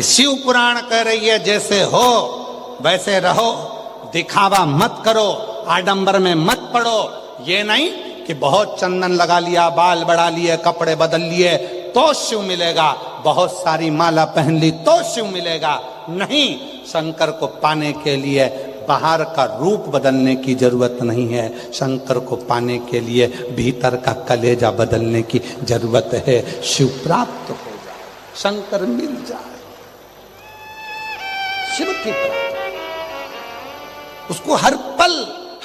शिव पुराण कह रही है जैसे हो वैसे रहो, दिखावा मत करो, आडंबर में मत पड़ो। ये नहीं कि बहुत चंदन लगा लिया, बाल बढ़ा लिए, कपड़े बदल लिए तो शिव मिलेगा, बहुत सारी माला पहन ली तो शिव मिलेगा। नहीं, शंकर को पाने के लिए बाहर का रूप बदलने की जरूरत नहीं है, शंकर को पाने के लिए भीतर का कलेजा बदलने की जरूरत है। शिव प्राप्त हो जाए, शंकर मिल जाए, शिव की प्राप्ति, उसको हर पल,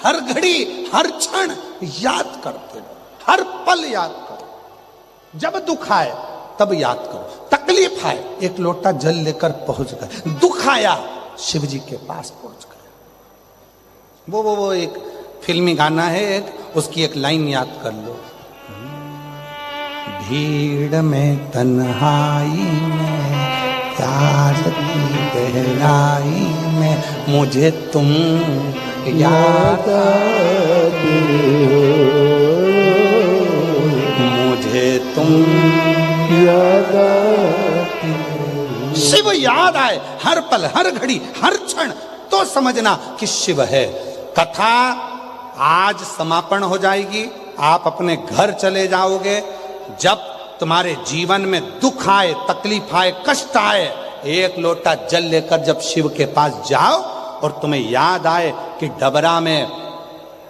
हर घड़ी, हर क्षण याद करते रहो, हर पल याद करो। जब दुख आए तब याद करो, तकलीफ आए एक लोटा जल लेकर पहुंच गए, दुख आया शिव जी के पास पहुंच गए। वो एक फिल्मी गाना है एक, उसकी एक लाइन याद कर लो। भीड़ में तन्हाई में प्यार की गहराई में मुझे तुम याद आते हो, मुझे तुम याद आते हो। शिव याद आए हर पल, हर घड़ी, हर क्षण, तो समझना कि शिव है। कथा आज समापन हो जाएगी, आप अपने घर चले जाओगे। जब तुम्हारे जीवन में दुख आए, तकलीफ आए, कष्ट आए, एक लोटा जल लेकर जब शिव के पास जाओ और तुम्हें याद आए कि डबरा में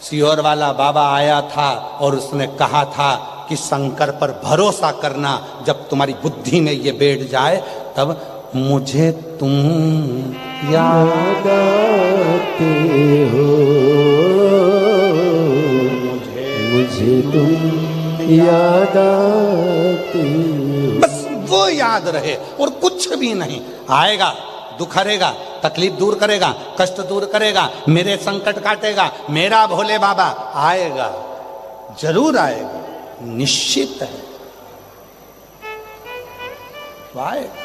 सियोर वाला बाबा आया था और उसने कहा था कि शंकर पर भरोसा करना, जब तुम्हारी बुद्धि में ये बैठ जाए तब मुझे तुम याद आते हो, मुझे तुम याद आते हो। बस वो याद रहे और कुछ भी नहीं। आएगा, दुख हरेगा, तकलीफ दूर करेगा, कष्ट दूर करेगा, मेरे संकट काटेगा, मेरा भोले बाबा आएगा, जरूर आएगा, निश्चित है आएगा।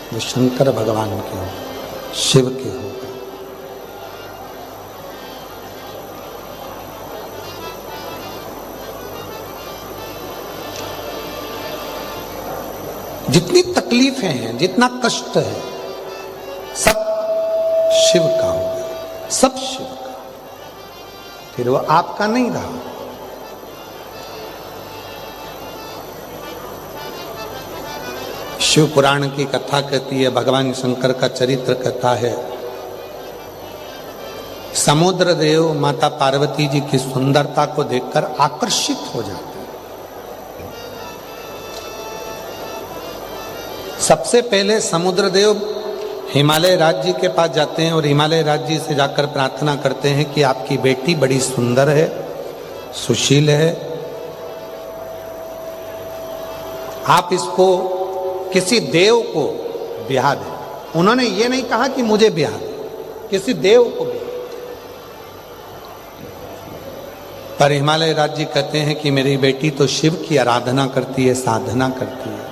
वो शंकर भगवान के हो, शिव के हो। जितनी तकलीफें हैं, जितना कष्ट है, सब शिव का होगा, सब शिव का, फिर वो आपका नहीं रहा। शिव पुराण की कथा कहती है, भगवान शंकर का चरित्र कहता है, समुद्र देव माता पार्वती जी की सुंदरता को देखकर आकर्षित हो जाते हैं। सबसे पहले समुद्र देव हिमालय राज्य के पास जाते हैं और हिमालय राज्य से जाकर प्रार्थना करते हैं कि आपकी बेटी बड़ी सुंदर है, सुशील है, आप इसको किसी देव को ब्याह दें। उन्होंने ये नहीं कहा कि मुझे ब्याह दे, किसी देव को ब्याह। पर हिमालय राज्य कहते हैं कि मेरी बेटी तो शिव की आराधना करती है, साधना करती है,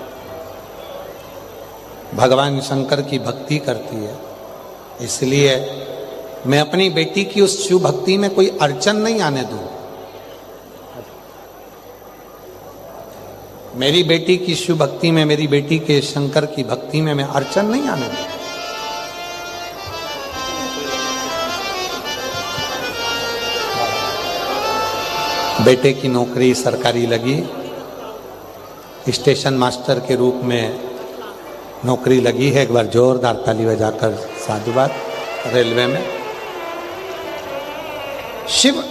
भगवान शंकर की भक्ति करती है, इसलिए मैं अपनी बेटी की उस शिव भक्ति में कोई अड़चन नहीं आने दूं। मेरी बेटी की शिव भक्ति में, मेरी बेटी के शंकर की भक्ति में मैं अड़चन नहीं आने दूं। बेटे की नौकरी सरकारी लगी, स्टेशन मास्टर के रूप में नौकरी लगी है। एक बार जोरदार ताली बजाकर साधुवाद। रेलवे में शिव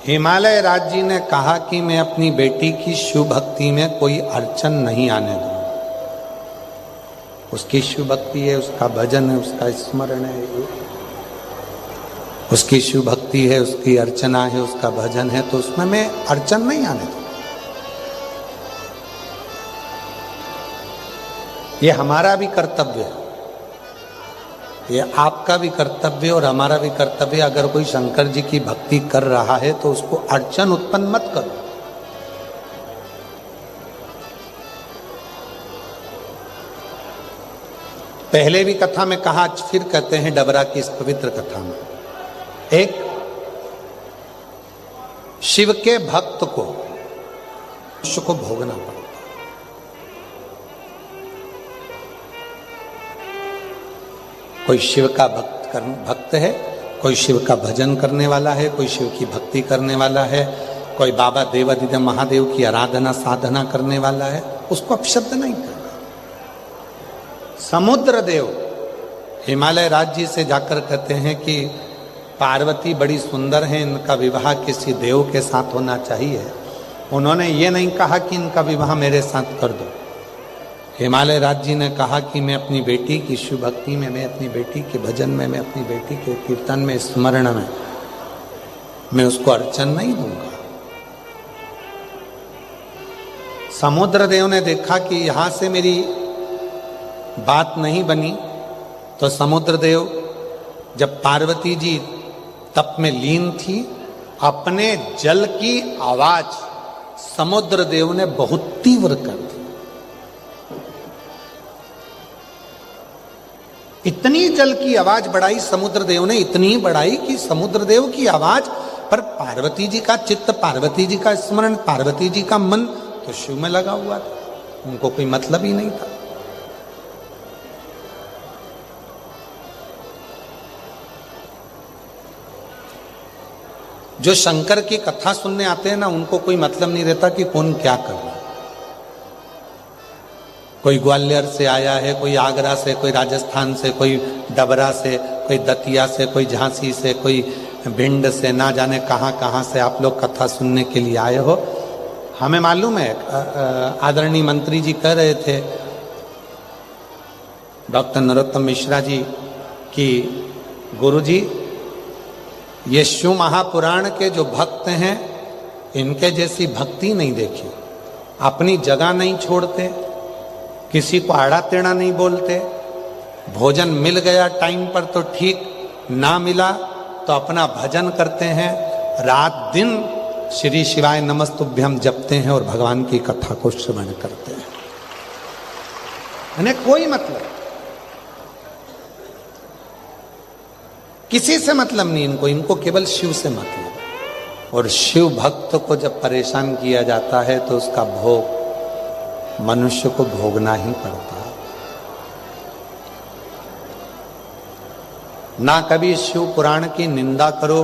हिमालय राज्य ने कहा कि मैं अपनी बेटी की शिव भक्ति में कोई अड़चन नहीं आने दूंगा। उसकी शिव भक्ति है, उसका भजन है, उसका स्मरण है, उसकी शिव भक्ति है, उसकी अर्चना है, उसका भजन है, तो उसमें मैं अड़चन नहीं आने दूंगा। ये हमारा भी कर्तव्य है, ये आपका भी कर्तव्य और हमारा भी कर्तव्य। अगर कोई शंकर जी की भक्ति कर रहा है तो उसको अड़चन उत्पन्न मत करो। पहले भी कथा में कहा, आज फिर कहते हैं डबरा की इस पवित्र कथा में, एक शिव के भक्त को मनुष्य को भोगना पड़ता। कोई शिव का भक्त है, कोई शिव का भजन करने वाला है, कोई शिव की भक्ति करने वाला है, कोई बाबा देवादिदेव महादेव की आराधना साधना करने वाला है, उसको अपशब्द नहीं करना। समुद्र देव हिमालय राज्य से जाकर कहते हैं कि पार्वती बड़ी सुंदर है, इनका विवाह किसी देव के साथ होना चाहिए। उन्होंने ये नहीं कहा कि इनका विवाह मेरे साथ कर दो। हिमालय राज्य ने कहा कि मैं अपनी बेटी की शिव भक्ति में, मैं अपनी बेटी के भजन में, मैं अपनी बेटी के कीर्तन में, स्मरण में मैं उसको अर्चन नहीं दूंगा। समुद्र देव ने देखा कि यहां से मेरी बात नहीं बनी, तो समुद्र देव जब पार्वती जी तप में लीन थी, अपने जल की आवाज समुद्र देव ने बहुत तीव्र कर दी। इतनी जल की आवाज बढ़ाई समुद्र देव ने, इतनी बढ़ाई कि समुद्र देव की आवाज पर पार्वती जी का चित्त, पार्वती जी का स्मरण, पार्वती जी का मन तो शिव में लगा हुआ था, उनको कोई मतलब ही नहीं था। जो शंकर की कथा सुनने आते हैं ना, उनको कोई मतलब नहीं रहता कि कौन क्या कर रहा है। कोई ग्वालियर से आया है, कोई आगरा से, कोई राजस्थान से, कोई डबरा से, कोई दतिया से, कोई झांसी से, कोई भिंड से, ना जाने कहां कहां से आप लोग कथा सुनने के लिए आए हो। हमें मालूम है, आदरणीय मंत्री जी कह रहे थे, डॉक्टर नरोत्तम मिश्रा जी, कि गुरुजी ये शिव महापुराण के जो भक्त हैं, इनके जैसी भक्ति नहीं देखी। अपनी जगह नहीं छोड़ते, किसी को आड़ा टेढ़ा नहीं बोलते, भोजन मिल गया टाइम पर तो ठीक, ना मिला तो अपना भजन करते हैं, रात दिन श्री शिवाय नमस्तुभ्यम जपते हैं और भगवान की कथा को श्रवण करते हैं। इन्हें कोई मतलब, किसी से मतलब नहीं इनको, इनको केवल शिव से मतलब। और शिव भक्त को जब परेशान किया जाता है तो उसका भोग मनुष्य को भोगना ही पड़ता है। ना कभी शिव पुराण की निंदा करो,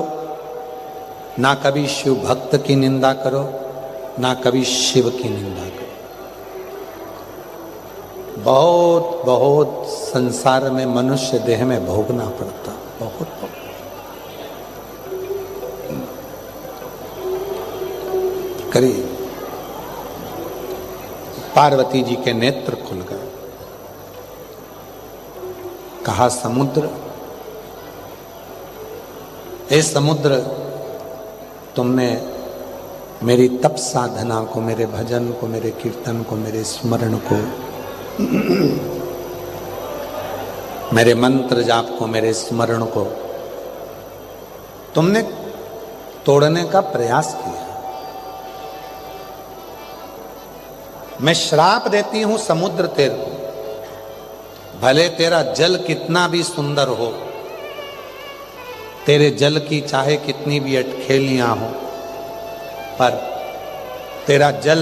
ना कभी शिव भक्त की निंदा करो, ना कभी शिव की निंदा करो। बहुत बहुत संसार में मनुष्य देह में भोगना पड़ता, बहुत बहुत। करिए, पार्वती जी के नेत्र खुल गए। कहा, समुद्र, हे समुद्र, तुमने मेरी तप साधना को, मेरे भजन को, मेरे कीर्तन को, मेरे स्मरण को, मेरे मंत्र जाप को, मेरे स्मरण को तुमने तोड़ने का प्रयास किया। मैं श्राप देती हूं समुद्र तेरे को, भले तेरा जल कितना भी सुंदर हो, तेरे जल की चाहे कितनी भी अटखेलियां हो, पर तेरा जल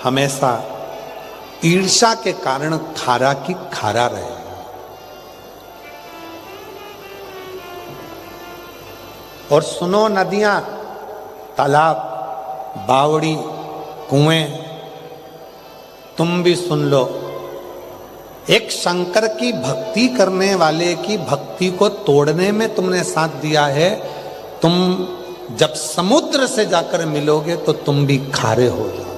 हमेशा ईर्ष्या के कारण खारा की खारा रहे। और सुनो नदियां, तालाब, बावड़ी, कुएं, तुम भी सुन लो, एक शंकर की भक्ति करने वाले की भक्ति को तोड़ने में तुमने साथ दिया है। तुम जब समुद्र से जाकर मिलोगे तो तुम भी खारे हो जाओ,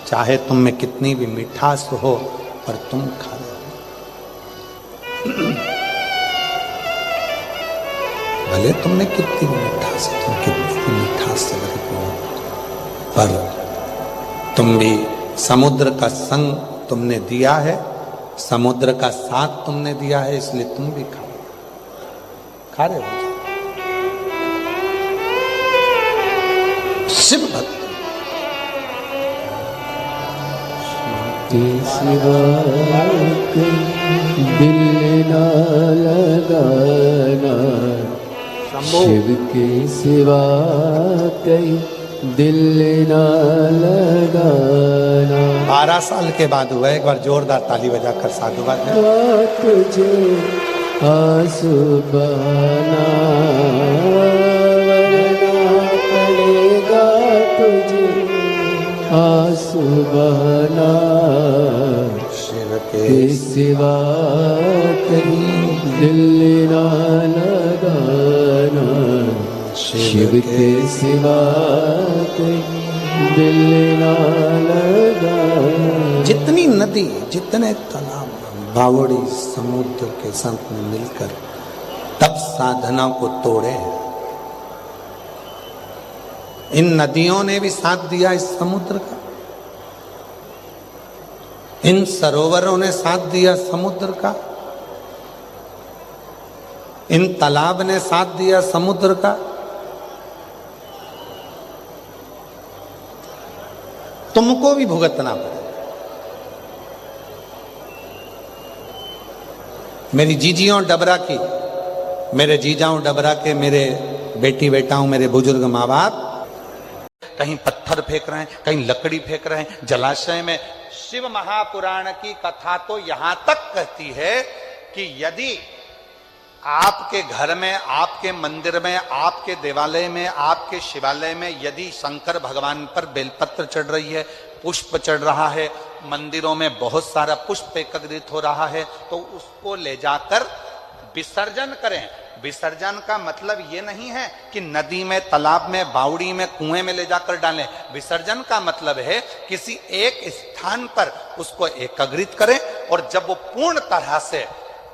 चाहे तुम में कितनी भी मिठास हो, पर तुम खारे हो। भले तुमने कितनी भी मिठास, तुम कितनी भी मिठास से भरे हो, पर तुम भी समुद्र का संग तुमने दिया है, समुद्र का साथ तुमने दिया है, इसलिए तुम भी खारे हो जाओ। शिव भक्त के सिवा दिल ना लगाना, शिव के सिवा कहीं दिल ना लगाना। 12 साल के बाद हुआ, एक बार जोरदार ताली बजाकर साधुवाद में। तुझे आंसू बहाना, वरना पड़ेगा तुझे आंसू बहाना, शिव के सिवा कहीं दिल ना लगाना, शिव के सिवा कहीं दिल ना लगाना। जितनी नदी, जितने तालाब, बावड़ी, समुद्र के संत ने मिलकर तब साधना को तोड़े। इन नदियों ने भी साथ दिया इस समुद्र का, इन सरोवरों ने साथ दिया समुद्र का, इन तालाब ने साथ दिया समुद्र का। तुमको भी भुगतना पड़ेगा। मेरी जीजियों डबरा की, मेरे जीजाओं डबरा के, मेरे बेटी बेटाओं, मेरे बुजुर्ग माँ बाप कहीं पत्थर फेंक रहे हैं, कहीं लकड़ी फेंक रहे हैं जलाशय में। शिव महापुराण की कथा तो यहां तक कहती है कि यदि आपके घर में, आपके मंदिर में, आपके देवालय में, आपके शिवालय में यदि शंकर भगवान पर बेलपत्र चढ़ रही है, पुष्प चढ़ रहा है, मंदिरों में बहुत सारा पुष्प एकत्रित हो रहा है, तो उसको ले जाकर विसर्जन करें। विसर्जन का मतलब ये नहीं है कि नदी में, तालाब में, बावड़ी में, कुएं में ले जाकर डालें। विसर्जन का मतलब है किसी एक स्थान पर उसको एकत्रित करें और जब वो पूर्ण तरह से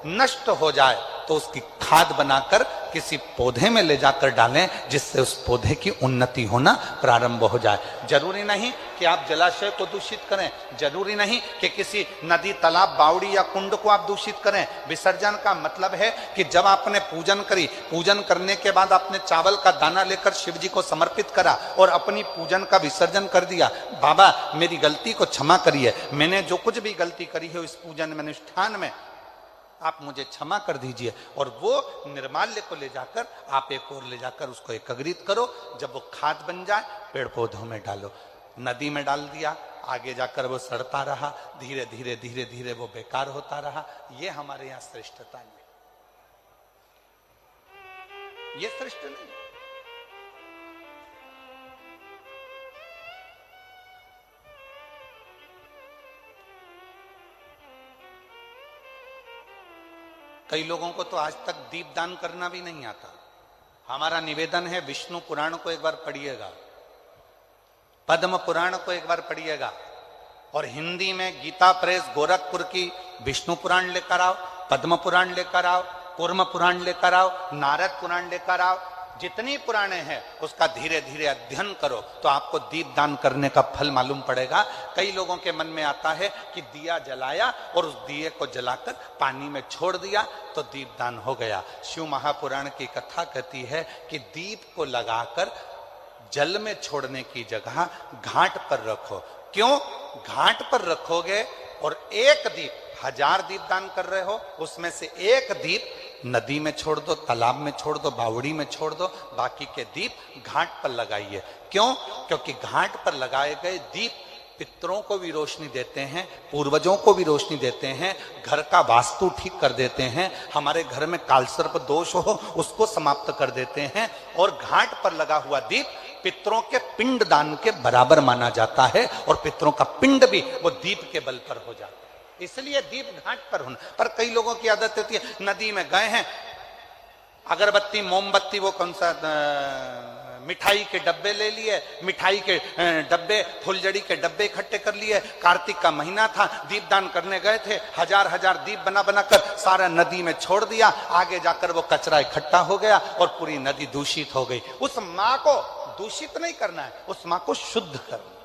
नष्ट हो जाए तो उसकी खाद बनाकर किसी पौधे में ले जाकर डालें, जिससे उस पौधे की उन्नति होना प्रारंभ हो जाए। जरूरी नहीं कि आप जलाशय को दूषित करें, जरूरी नहीं कि किसी नदी, तालाब, बावड़ी या कुंड को आप दूषित करें। विसर्जन का मतलब है कि जब आपने पूजन करी, पूजन करने के बाद आपने चावल का दाना लेकर शिव जी को समर्पित करा और अपनी पूजन का विसर्जन कर दिया। बाबा मेरी गलती को क्षमा करिए, मैंने जो कुछ भी गलती करी है इस पूजन में, अनुष्ठान में, आप मुझे क्षमा कर दीजिए। और वो निर्माल्य को ले जाकर आप एक और ले जाकर उसको एकत्रित करो। जब वो खाद बन जाए पेड़ पौधों में डालो। नदी में डाल दिया, आगे जाकर वो सड़ता रहा, धीरे धीरे धीरे धीरे वो बेकार होता रहा। ये हमारे यहाँ श्रेष्ठता नहीं, ये श्रेष्ठ नहीं। कई लोगों को तो आज तक दीपदान करना भी नहीं आता। हमारा निवेदन है विष्णु पुराण को एक बार पढ़िएगा, पद्म पुराण को एक बार पढ़िएगा, और हिंदी में गीता प्रेस गोरखपुर की विष्णु पुराण लेकर आओ, पद्म पुराण लेकर आओ, कूर्म पुराण लेकर आओ, नारद पुराण लेकर आओ। जितनी पुराणे हैं उसका धीरे धीरे अध्ययन करो तो आपको दीपदान करने का फल मालूम पड़ेगा। कई लोगों के मन में आता है कि दिया जलाया और उस दिए को जलाकर पानी में छोड़ दिया तो दीपदान हो गया। शिव महापुराण की कथा कहती है कि दीप को लगाकर जल में छोड़ने की जगह घाट पर रखो। क्यों? घाट पर रखोगे और एक दीप, 1000 दीप दान कर रहे हो, उसमें से एक दीप नदी में छोड़ दो, तालाब में छोड़ दो, बावड़ी में छोड़ दो, बाकी के दीप घाट पर लगाइए। क्यों? क्योंकि घाट पर लगाए गए दीप पितरों को भी रोशनी देते हैं, पूर्वजों को भी रोशनी देते हैं, घर का वास्तु ठीक कर देते हैं, हमारे घर में कालसर्प दोष हो उसको समाप्त कर देते हैं। और घाट पर लगा हुआ दीप पितरों के पिंड दान के बराबर माना जाता है और पितरों का पिंड भी वो दीप के बल पर हो जाता है। इसलिए दीप घाट पर होना। पर कई लोगों की आदत होती है, नदी में गए हैं, अगरबत्ती, मोमबत्ती, वो कौन सा मिठाई के डब्बे ले लिए, मिठाई के डब्बे, फुलझड़ी के डब्बे इकट्ठे कर लिए। कार्तिक का महीना था, दीपदान करने गए थे, 1000 दीप बना बनाकर सारा नदी में छोड़ दिया। आगे जाकर वो कचरा इकट्ठा हो गया और पूरी नदी दूषित हो गई। उस माँ को दूषित नहीं करना है, उस माँ को शुद्ध करना,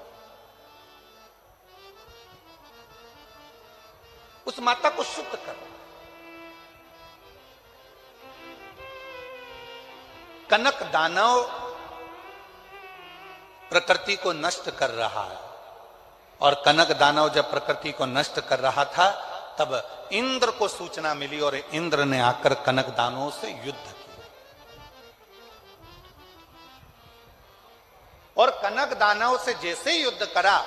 उस माता को शुद्ध करना। कनक दानव प्रकृति को नष्ट कर रहा है, और कनक दानव जब प्रकृति को नष्ट कर रहा था तब इंद्र को सूचना मिली और इंद्र ने आकर कनक दानवों से युद्ध किया। और कनक दानव से जैसे युद्ध करा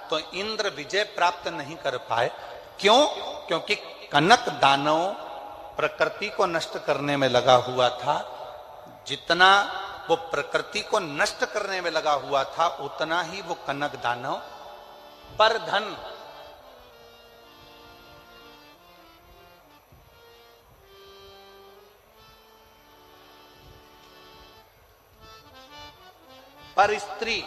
तो इंद्र विजय प्राप्त नहीं कर पाए। क्यों? क्योंकि कनक दानव प्रकृति को नष्ट करने में लगा हुआ था। जितना वो प्रकृति को नष्ट करने में लगा हुआ था उतना ही वो कनक दानव पर धन, पर स्त्री,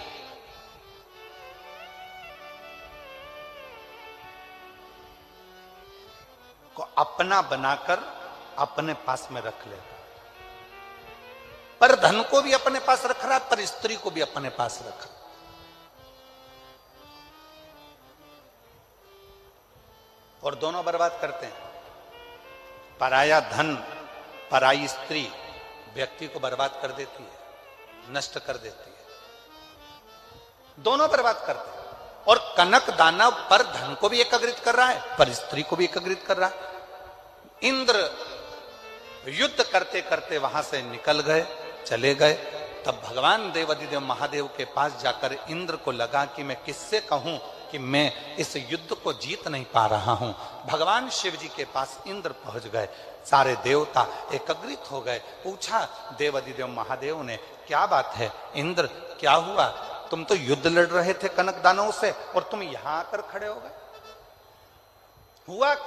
को अपना बनाकर अपने पास में रख लेता। पर धन को भी अपने पास रख रहा, पर स्त्री को भी अपने पास रख रहा। और दोनों बर्बाद करते हैं। पराया धन, पराई स्त्री व्यक्ति को बर्बाद कर देती है, नष्ट कर देती है। दोनों बर्बाद करते हैं। और कनक दानव पर धन को भी एकाग्रित कर रहा है, पर स्त्री को भी एकाग्रित कर रहा है। इंद्र युद्ध करते करते वहां से निकल गए, चले गए। तब भगवान देवाधिदेव महादेव के पास जाकर इंद्र को लगा कि मैं किससे कहूं कि मैं इस युद्ध को जीत नहीं पा रहा हूं। भगवान शिव जी के पास इंद्र पहुंच गए। सारे देवता एकत्रित हो गए। पूछा देवाधिदेव महादेव ने, क्या बात है इंद्र, क्या हुआ? तुम तो युद्ध लड़ रहे थे कनक दानवों से और तुम यहां आकर खड़े हो गए, हुआ क्या?